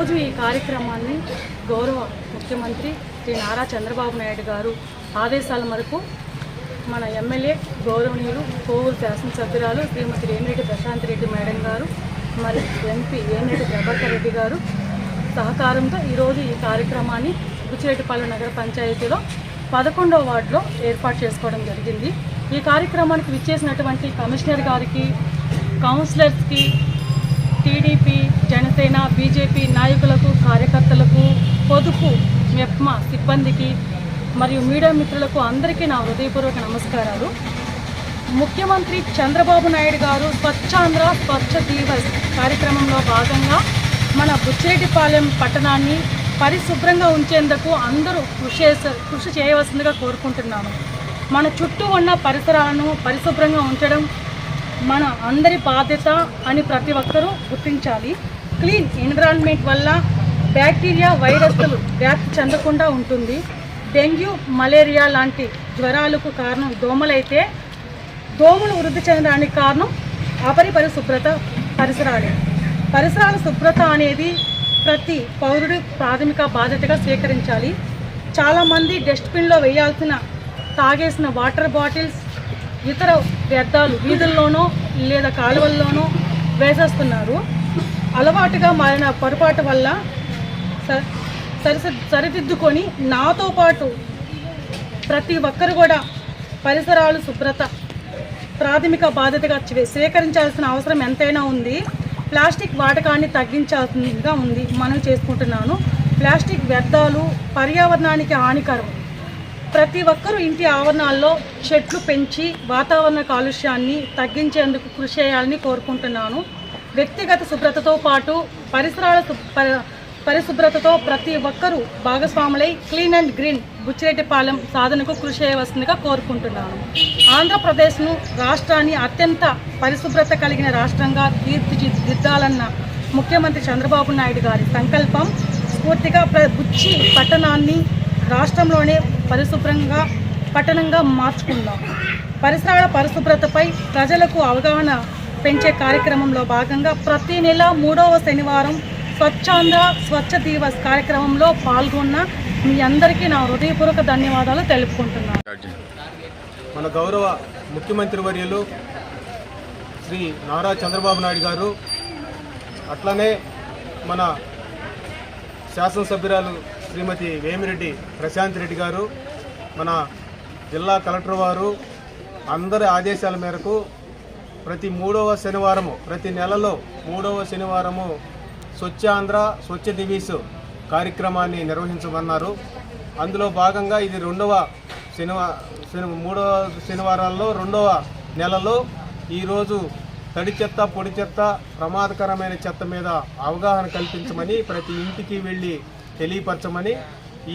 ఈరోజు ఈ కార్యక్రమాన్ని గౌరవ ముఖ్యమంత్రి శ్రీ నారా చంద్రబాబు నాయుడు గారు ఆదేశాల మేరకు మన ఎమ్మెల్యే గౌరవనీయులు కోవూరు శాసనసభ్యురాలు శ్రీమతి వేమిరెడ్డి ప్రశాంత్ రెడ్డి మేడం గారు మరి ఎంపీ వేమిరెడ్డి ప్రభాకర్ రెడ్డి గారు సహకారంతో ఈరోజు ఈ కార్యక్రమాన్ని బుచ్చిరెడ్డిపాలెం నగర పంచాయతీలో 11వ వార్డులో ఏర్పాటు చేసుకోవడం జరిగింది. ఈ కార్యక్రమానికి విచ్చేసినటువంటి కమిషనర్ గారికి, కౌన్సిలర్స్కి, టీడీపీ, జనసేన, బీజేపీ నాయకులకు, కార్యకర్తలకు, పొదుపు మెప్మా సిబ్బందికి మరియు మీడియా మిత్రులకు అందరికీ నా హృదయపూర్వక నమస్కారాలు. ముఖ్యమంత్రి చంద్రబాబు నాయుడు గారు స్వచ్ఛాంధ్ర స్వచ్ఛ దివస్ కార్యక్రమంలో భాగంగా మన బుచ్చిరెడ్డిపాలెం పట్టణాన్ని పరిశుభ్రంగా ఉంచేందుకు అందరూ కృషి చేయవలసిందిగా కోరుకుంటున్నాను. మన చుట్టూ ఉన్న పరిసరాలను పరిశుభ్రంగా ఉంచడం మన అందరి బాధ్యత అని ప్రతి ఒక్కరూ గుర్తించాలి. క్లీన్ ఎన్విరాన్మెంట్ వల్ల బ్యాక్టీరియా, వైరస్లు వ్యాప్తి చెందకుండా ఉంటుంది. డెంగ్యూ, మలేరియా లాంటి జ్వరాలకు కారణం దోమలైతే దోమలు వృద్ధి చెందడానికి కారణం అపరిశుభ్రత పరిసరాలే. పరిసరాల శుభ్రత అనేది ప్రతి పౌరుడి ప్రాథమిక బాధ్యతగా స్వీకరించాలి. చాలామంది డస్ట్బిన్లో వేయాల్సిన తాగేసిన వాటర్ బాటిల్స్, ఇతర వ్యర్థాలు వీధుల్లోనో లేదా కాలువల్లోనో వేసేస్తున్నారు. అలవాటుగా మారిన పొరపాటు వల్ల సరిదిద్దుకొని నాతో పాటు ప్రతి ఒక్కరు కూడా పరిసరాలు శుభ్రత ప్రాథమిక బాధ్యతగా స్వీకరించాల్సిన అవసరం ఎంతైనా ఉంది. ప్లాస్టిక్ వాడకాన్ని తగ్గించాల్సిందిగా ఉంది మనం చేసుకుంటున్నాను. ప్లాస్టిక్ వ్యర్థాలు పర్యావరణానికి హానికరం. ప్రతి ఒక్కరూ ఇంటి ఆవరణాల్లో చెట్లు పెంచి వాతావరణ కాలుష్యాన్ని తగ్గించేందుకు కృషి చేయాలని కోరుకుంటున్నాను. వ్యక్తిగత శుభ్రతతో పాటు పరిశుభ్రతతో ప్రతి ఒక్కరూ భాగస్వాములై క్లీన్ అండ్ గ్రీన్ బుచ్చిరెడ్డిపాలెం సాధనకు కృషి చేయవలసిందిగా కోరుకుంటున్నాను. ఆంధ్రప్రదేశ్ను రాష్ట్రాన్ని అత్యంత పరిశుభ్రత కలిగిన రాష్ట్రంగా తీర్చిదిద్దాలన్న ముఖ్యమంత్రి చంద్రబాబు నాయుడు గారి సంకల్పం స్ఫూర్తిగా బుచ్చి పట్టణాన్ని రాష్ట్రంలోనే పరిశుభ్రంగా పట్టణంగా మార్చుకుందాం. పరిసరాల పరిశుభ్రతపై ప్రజలకు అవగాహన పెంచే కార్యక్రమంలో భాగంగా ప్రతి నెల 3వ శనివారం స్వచ్ఛాంధ్ర స్వచ్ఛ దివస్ కార్యక్రమంలో పాల్గొన్న మీ అందరికీ నా హృదయపూర్వక ధన్యవాదాలు తెలుపుకుంటున్నాను. మన గౌరవ ముఖ్యమంత్రి వర్యులు శ్రీ నారా చంద్రబాబు నాయుడు గారు, అట్లనే మన శాసనసభ్యురాలు శ్రీమతి వేమిరెడ్డి ప్రశాంత్ రెడ్డి గారు, మన జిల్లా కలెక్టర్ వారు అందరి ఆదేశాల మేరకు ప్రతి 3వ శనివారము, ప్రతి నెలలో 3వ శనివారము స్వచ్ఛాంధ్ర స్వచ్ఛ దివస్ కార్యక్రమాన్ని నిర్వహించమన్నారు. అందులో భాగంగా ఇది 3వ శనివారాల్లో 2వ నెలలో ఈరోజు తడి చెత్త, పొడి చెత్త, ప్రమాదకరమైన చెత్త మీద అవగాహన కల్పించమని ప్రతి ఇంటికి వెళ్ళి తెలియపరచమని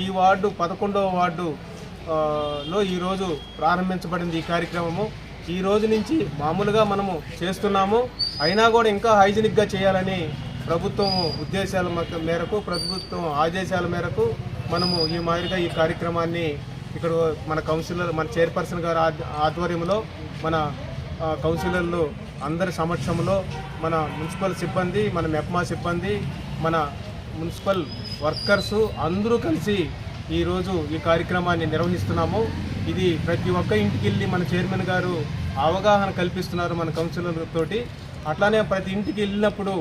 ఈ వార్డు 11వ వార్డులో ఈరోజు ప్రారంభించబడింది ఈ కార్యక్రమము. ఈ రోజు నుంచి మామూలుగా మనము చేస్తున్నాము, అయినా కూడా ఇంకా హైజీనిక్గా చేయాలని ప్రభుత్వం ఉద్దేశాల మేరకు, ప్రభుత్వం ఆదేశాల మేరకు మనము ఈ మాదిరిగా ఈ కార్యక్రమాన్ని ఇక్కడ మన కౌన్సిలర్, మన చైర్పర్సన్ గారి ఆధ్వర్యంలో, మన కౌన్సిలర్లు అందరి సమక్షంలో, మన మున్సిపల్ సిబ్బంది, మన మెప్మా సిబ్బంది, మన మున్సిపల్ వర్కర్సు అందరూ కలిసి ఈరోజు ఈ కార్యక్రమాన్ని నిర్వహిస్తున్నాము. ఇది ప్రతి ఒక్క ఇంటికి వెళ్ళి మన చైర్మన్ గారు అవగాహన కల్పిస్తున్నారు మన కౌన్సిలర్ తోటి. అట్లానే ప్రతి ఇంటికి వెళ్ళినప్పుడు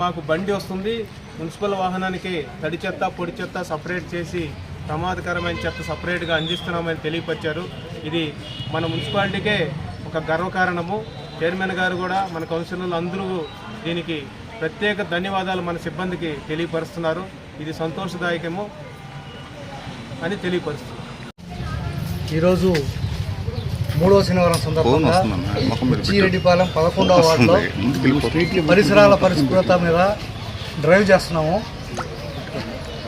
మాకు బండి వస్తుంది, మున్సిపల్ వాహనానికి తడి చెత్త, పొడి చెత్త సపరేట్ చేసి ప్రమాదకరమైన చెత్త సపరేట్గా అందిస్తున్నామని తెలియపరిచారు. ఇది మన మున్సిపాలిటీకే ఒక గర్వకారణము. చైర్మన్ గారు కూడా, మన కౌన్సిలర్లు అందరూ దీనికి ప్రత్యేక ధన్యవాదాలు మన సిబ్బందికి తెలియపరుస్తున్నారు. ఇది సంతోషదాయకము అని తెలియపరుస్తున్నారు. ఈరోజు 3వ శనివారం సందర్భంగా బుచ్చిరెడ్డిపాలెం 11వ వార్డులో పరిసరాల పరిశుభ్రత మీద డ్రైవ్ చేస్తున్నాము.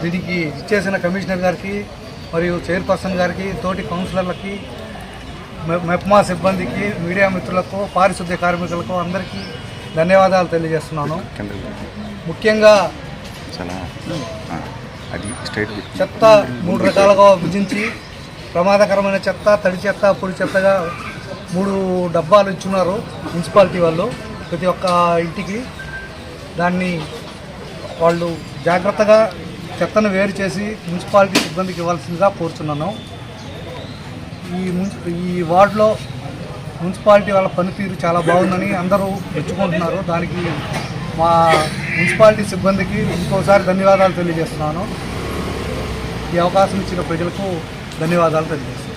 దీనికి ఇచ్చేసిన కమిషనర్ గారికి మరియు చైర్పర్సన్ గారికి, తోటి కౌన్సిలర్లకి, మెప్మా సిబ్బందికి, మీడియా మిత్రులకు, పారిశుద్ధ్య కార్మికులకు అందరికీ ధన్యవాదాలు తెలియజేస్తున్నాను. ముఖ్యంగా చెత్త 3 రకాలుగా విభజించి ప్రమాదకరమైన చెత్త, తడి చెత్త, పొడి చెత్తగా 3 డబ్బాలు ఇచ్చున్నారు మున్సిపాలిటీ వాళ్ళు ప్రతి ఒక్క ఇంటికి. దాన్ని వాళ్ళు జాగ్రత్తగా చెత్తను వేరు చేసి మున్సిపాలిటీ సిబ్బందికి ఇవ్వాల్సిందిగా కోరుతున్నాను. ఈ వార్డులో మున్సిపాలిటీ వాళ్ళ పనితీరు చాలా బాగుందని అందరూ మెచ్చుకుంటున్నారు. దానికి మా మున్సిపాలిటీ సిబ్బందికి ఇంకోసారి ధన్యవాదాలు తెలియజేస్తున్నాను. ఈ అవకాశం ఇచ్చిన ప్రజలకు ధన్యవాదాలు తెలియజేస్తున్నాను.